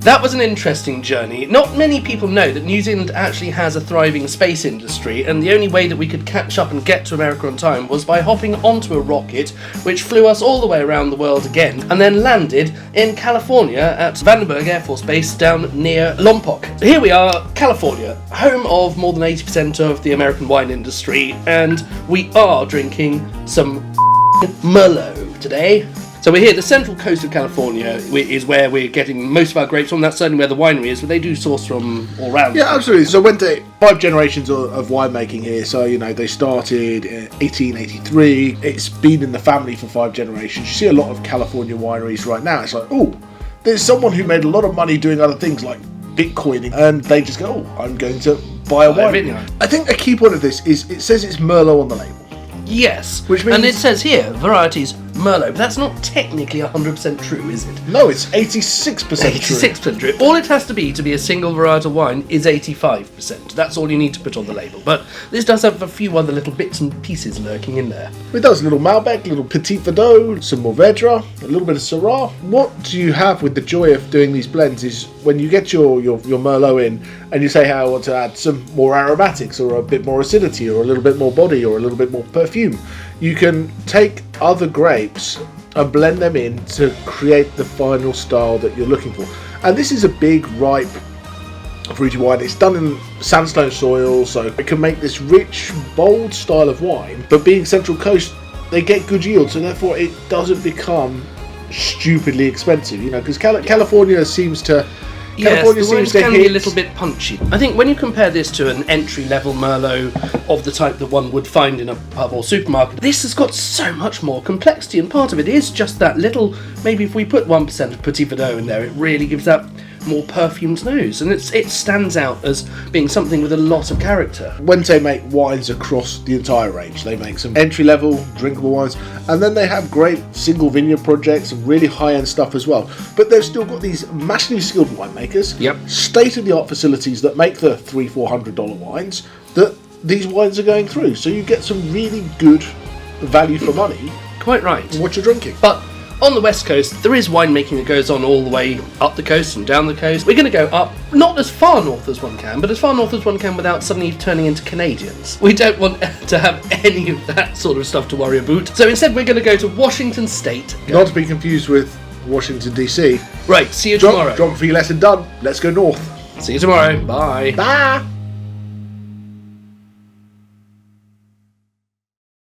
That was an interesting journey. Not many people know that New Zealand actually has a thriving space industry, and the only way that we could catch up and get to America on time was by hopping onto a rocket which flew us all the way around the world again, and then landed in California at Vandenberg Air Force Base down near Lompoc. Here we are, California, home of more than 80% of the American wine industry, and we are drinking some Merlot today. So we're here, the central coast of California is where we're getting most of our grapes from. That's certainly where the winery is, but they do source from all around. Yeah, absolutely. So Wente, 5 generations of winemaking here. So, you know, they started in 1883. It's been in the family for 5 generations. You see a lot of California wineries right now. It's like, oh, there's someone who made a lot of money doing other things like Bitcoining, and they just go, oh, I'm going to buy a wine. Vineyard. I think a key point of this is it says it's Merlot on the label. Yes, which means, and it says here, varieties Merlot, but that's not technically 100% true, is it? No, it's 86% true. 86% true. All it has to be a single varietal wine is 85%. That's all you need to put on the label. But this does have a few other little bits and pieces lurking in there. It does, a little Malbec, a little Petit Verdot, some Mourvedre, a little bit of Syrah. What do you have with the joy of doing these blends is when you get your Merlot in and you say, hey, I want to add some more aromatics or a bit more acidity or a little bit more body or a little bit more perfume. You can take other grapes and blend them in to create the final style that you're looking for. And this is a big, ripe, fruity wine. It's done in sandstone soil, so it can make this rich, bold style of wine. But being Central Coast, they get good yield, so therefore it doesn't become stupidly expensive. You know, because California seems to... Yes, the wines can be a little bit punchy. I think when you compare this to an entry-level Merlot of the type that one would find in a pub or supermarket, this has got so much more complexity, and part of it is just that little, maybe if we put 1% of Petit Verdot in there, it really gives that more perfumed nose, and it stands out as being something with a lot of character. Wente make wines across the entire range. They make some entry-level, drinkable wines, and then they have great single vineyard projects and really high-end stuff as well. But they've still got these massively skilled winemakers, state-of-the-art facilities that make the $300-400 wines that these wines are going through. So you get some really good value for money. Quite right. What you're drinking. But on the west coast, there is winemaking that goes on all the way up the coast and down the coast. We're going to go up, not as far north as one can, but as far north as one can without suddenly turning into Canadians. We don't want to have any of that sort of stuff to worry about. So instead, we're going to go to Washington State. Not to be confused with Washington, D.C. Right, see you tomorrow. Geography lesson done. Let's go north. See you tomorrow. Bye. Bye.